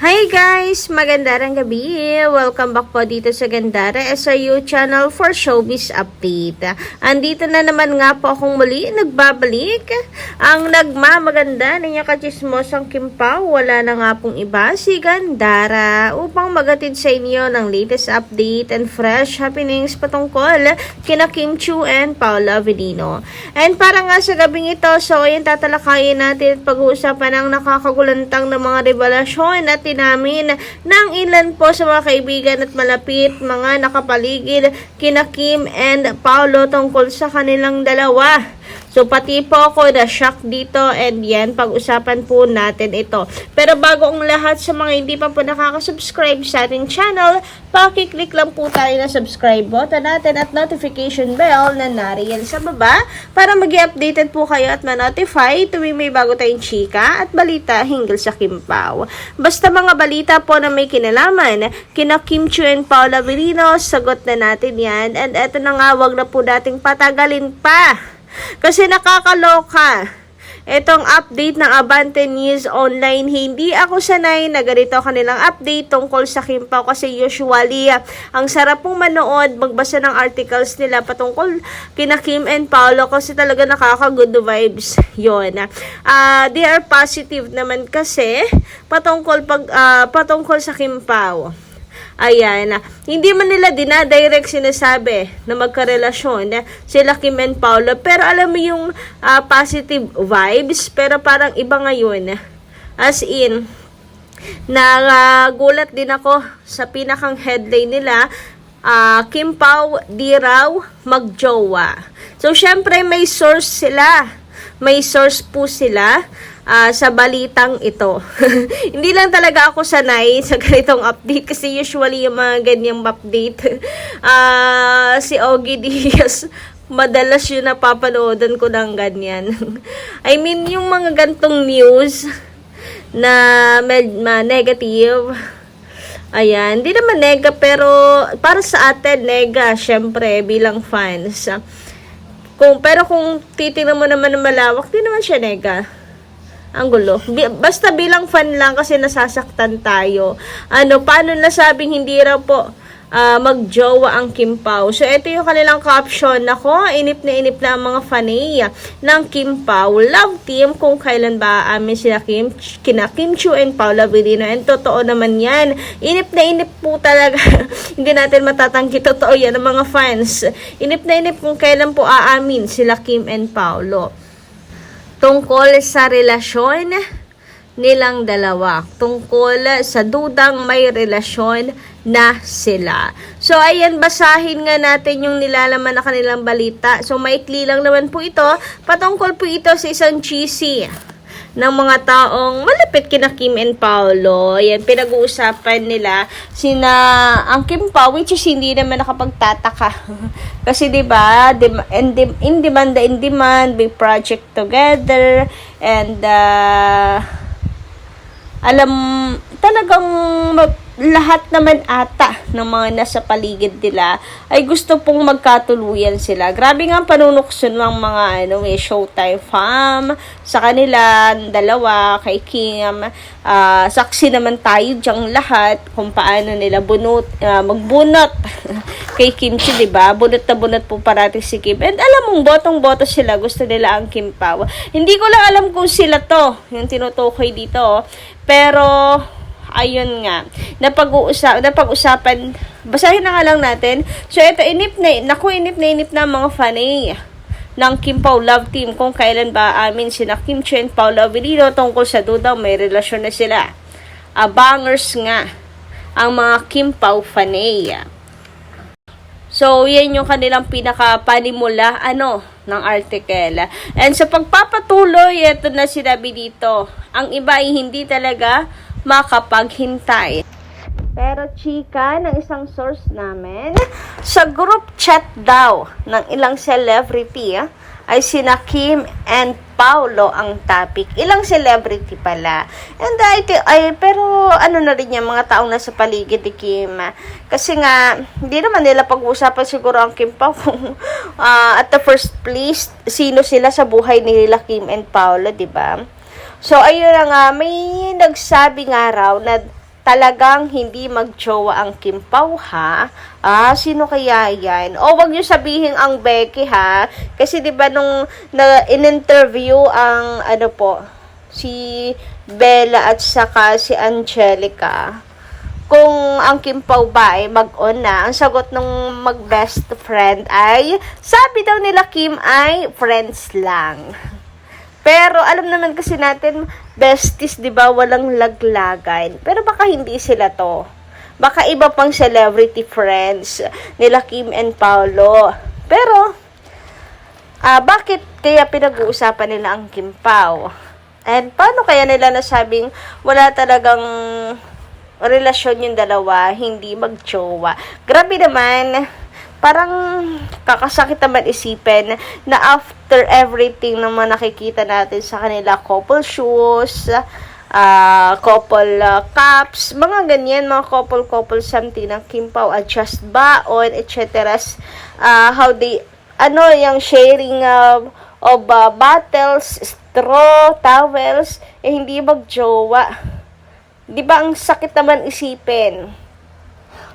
Hi guys! Magandang gabi! Welcome back po dito sa Gandara SRU channel for Showbiz Update. Andito na naman nga po akong muli nagbabalik. Ang nagmamaganda niya kachismosang Kim Pao, wala na nga pong iba si Gandara upang magatid sa inyo ng latest update and fresh happenings patungkol kina Kim Chiu and Paula Avellino. And para nga sa gabing ito, so ayan tatalakayin natin at pag-uusapan ang nakakagulantang na mga revelasyon at namin ng ilan po sa mga kaibigan at malapit mga nakapaligid kina Kim and Paolo tungkol sa kanilang dalawa. So pati po ako na-shock dito and yan, pag-usapan po natin ito. Pero bago ang lahat, sa mga hindi pa po nakaka-subscribe sa ating channel, pakiclick lang po tayo na subscribe button natin at notification bell na nariyan sa baba para mag-updated po kayo at ma-notify tuwing may bago tayong chika at balita hinggil sa Kim Pao. Basta mga balita po na may kinalaman kina Kim Chiu and Paula Avellino, sagot na natin yan. And eto na nga, wag na po nating patagalin pa. Kasi nakakaloka. Itong update ng Abante News Online, hindi ako sanay na ganito kanilang update tungkol sa Kim Pao kasi usually ang sarap pong manood, magbasa ng articles nila patungkol kina Kim and Paolo kasi talaga nakaka-good vibes yon. They are positive naman kasi patungkol sa Kim Pao. Ayan, hindi man nila dinadirect sinasabi na magkarelasyon sila Kim and Paolo, pero alam mo yung positive vibes, pero parang iba ngayon. As in, nagulat din ako sa pinakang headline nila, Kim Pao di raw magjowa. So, syempre may source sila. May source po sila sa balitang ito. Hindi lang talaga ako sanay sa ganitong update kasi usually yung mga ganyang update si Ogie Diaz madalas yun napapanoodan ko ng ganyan. I mean yung mga gantong news na negative. Ayan, hindi naman nega pero para sa atin nega syempre bilang fans. Pero kung titingnan mo naman ng malawak, di naman siya nega. Ang gulo. Basta bilang fan lang kasi nasasaktan tayo. Paano nasabing hindi raw po magjowa ang Kim Pao? So, ito yung kanilang caption. Nako, inip na ang mga fanay ng Kim Pao love team kung kailan ba amin sila kina Kim Chiu and Paula Avellino. And totoo naman yan. Inip na inip po talaga. Hindi natin matatanggi. Totoo yan ng mga fans. Inip na inip kung kailan po aamin sila Kim and Paolo tungkol sa relasyon nilang dalawa, tungkol sa dudang may relasyon na sila. So, ayan, basahin nga natin yung nilalaman na kanilang balita. So, maikli lang naman po ito. Patungkol po ito sa isang cheesy ng mga taong malapit kina Kim and Paolo. Ayan, pinag-uusapan nila ang Kim Pao, which is hindi naman nakapagtataka. Kasi diba, in demand, big project together, and talagang lahat naman ata ng mga nasa paligid nila ay gusto pong magkatuluyan sila. Grabe nga ang panunukso ng mga Showtime fam sa kanila, dalawa, kay Kim. Saksi naman tayo diyang lahat kung paano nila magbunot kay Kim Chiu, diba? Bunot na bunot po parati si Kim. And alam mong botong-boto sila, gusto nila ang Kim Pao. Hindi ko lang alam kung sila to, yung tinutukoy dito. Pero ayun nga, napag-usapan, basahin na nga lang natin. So, ito, inip na mga fanay ng Kim Pao love team kung kailan ba amin sina Kim Chiu and Paula Avellino tungkol sa dudaw may relasyon na sila. Bangers nga ang mga Kim Pao fanay. So, yan yung kanilang pinakapanimula ng article. And sa pagpapatuloy, ito na sinabi dito, ang iba ay hindi talaga makapaghintay. Pero chika ng isang source namin, sa group chat daw ng ilang celebrity ay sina Kim and Paolo ang topic. Ilang celebrity pala. And pero na rin yung mga taong nasa paligid ni Kim. Kasi nga, hindi naman nila pag-uusapan siguro ang Kim Pao kung at the first place, sino sila sa buhay nila Kim and Paolo, diba? So, ayun na nga, may nagsabi nga raw na talagang hindi magjowa ang Kim Pao, ha? Sino kaya yan? O, wag niyo sabihin ang Becky, ha? Kasi 'di ba nung in-interview ang si Bella at saka si Angelica, kung ang Kim Pao ba ay mag-on na, ang sagot ng mag-best friend ay, sabi daw nila Kim ay friends lang. Pero alam naman kasi natin, besties, di ba, walang laglagan. Pero baka hindi sila to. Baka iba pang celebrity friends nila Kim and Paolo. Pero, bakit kaya pinag-uusapan nila ang Kim Pao? And paano kaya nila nasabing wala talagang relasyon yung dalawa, hindi mag-jowa? Grabe naman, parang kakasakit naman isipin na after everything na mga nakikita natin sa kanila, couple shoes, couple cups, mga ganyan, mga couple something ng Kim Pao, adjust baon, etc. How they, yung sharing of bottles, straw, towels, hindi mag-jowa. Di ba ang sakit naman isipin?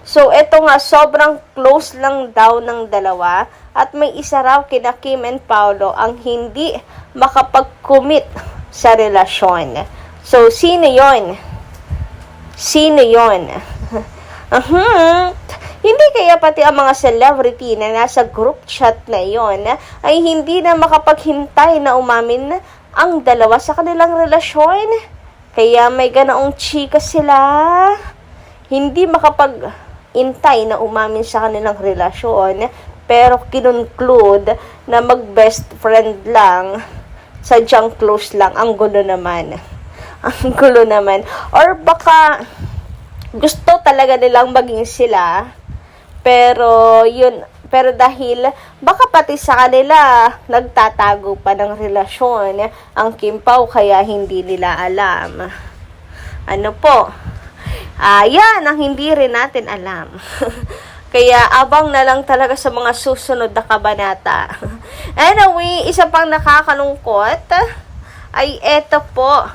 So, eto nga, sobrang close lang daw ng dalawa at may isa raw kina Kim and Paolo ang hindi makapag-commit sa relasyon. So, sino yon? Sino yon? Hindi kaya pati ang mga celebrity na nasa group chat na yon ay hindi na makapaghintay na umamin ang dalawa sa kanilang relasyon? Kaya may ganaong chika sila. Hindi makapag-intay na umamin sa kanilang relasyon, pero kinunclude na mag-best friend lang, sadyang close lang. Ang gulo naman. Ang gulo naman. Or baka gusto talaga nilang maging sila, pero dahil baka pati sa kanila nagtatago pa ng relasyon ang Kim Pao, kaya hindi nila alam. Ano po? Yan ang hindi rin natin alam. Kaya abang na lang talaga sa mga susunod na kabanata. Anyway, isa pang nakakalungkot ay eto po,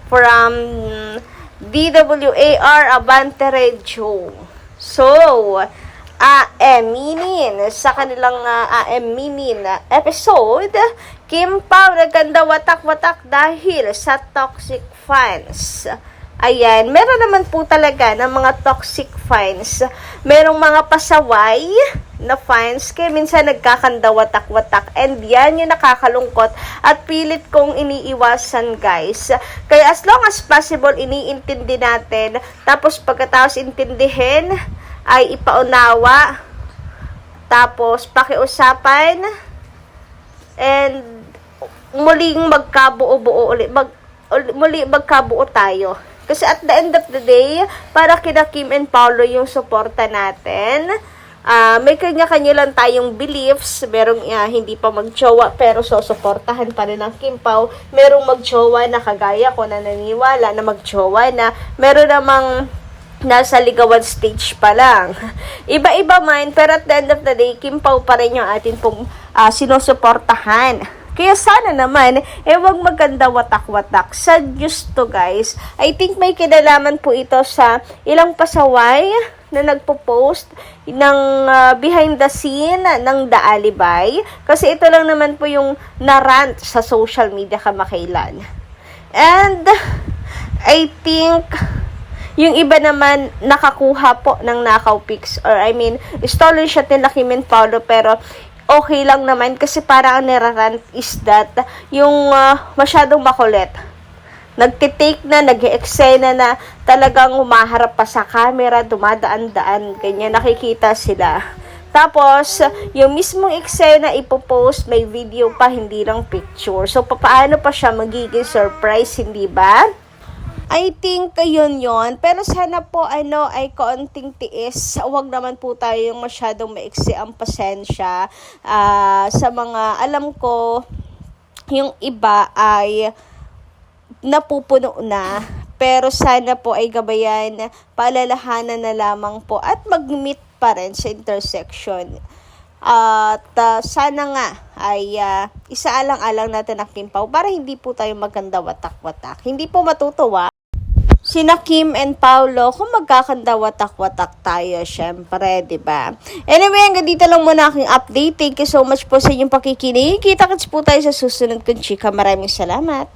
from DWAR Abante Radio. So, Minin, sa kanilang Minin episode, Kim Pao nagkanda watak-watak dahil sa toxic fans. Ayan, meron naman po talaga ng mga toxic fans. Merong mga pasaway na fans, kaya minsan nagkakanda watak-watak, and yan yung nakakalungkot at pilit kong iniiwasan, guys. Kaya as long as possible, iniintindi natin, tapos pagkatapos intindihin, ay ipaunawa, tapos pakiusapan, and muling magkabuo-buo ulit, muli magkabuo tayo. Kasi at the end of the day, para kina Kim and Paolo yung suporta natin. May kanya-kanya lang tayong beliefs. Merong hindi pa mag-jowa pero susuportahan pa rin ng Kim Pao. Merong mag-jowa na kagaya ko na naniwala na mag-jowa na. Meron namang nasa ligawan stage pa lang. Iba-iba man, pero at the end of the day, Kim Pao pa rin yung atin pong sinusuportahan. Kaya sana naman, wag maganda watak-watak. Sa Diyos to, guys. I think may kinalaman po ito sa ilang pasaway na nagpo-post ng behind the scene ng The Alibay. Kasi ito lang naman po yung narant sa social media kamakailan. And I think yung iba naman nakakuha po ng nakaw pics, or I mean, stolen shot nila Kim and Paolo, pero okay lang naman kasi parang ang nirarant is that yung masyadong makulit. Nagtitake na, nag-eksena na, talagang humaharap pa sa camera, dumadaan-daan, ganyan, nakikita sila. Tapos, yung mismong eksena ipopost, may video pa, hindi lang picture. So, paano pa siya magiging surprise, hindi ba? I think yun. Pero sana po ay kaunting tiis. Huwag naman po tayong masyadong maiksi ang pasensya. Sa mga alam ko, yung iba ay napupuno na. Pero sana po ay gabayan, paalalahanan na lamang po at mag-meet pa rin sa intersection. At sana nga ay isaalang-alang natin ang Kim Pao para hindi po tayo maganda watak-watak. Hindi po matutuwa. sina Kim and Paulo kung magkakanda watak-watak tayo, syempre, di ba? Anyway, hanggang dito lang muna aking update. Thank you so much po sa inyong pakikinig. Kita-kits po tayo sa susunod kong chika. Maraming salamat.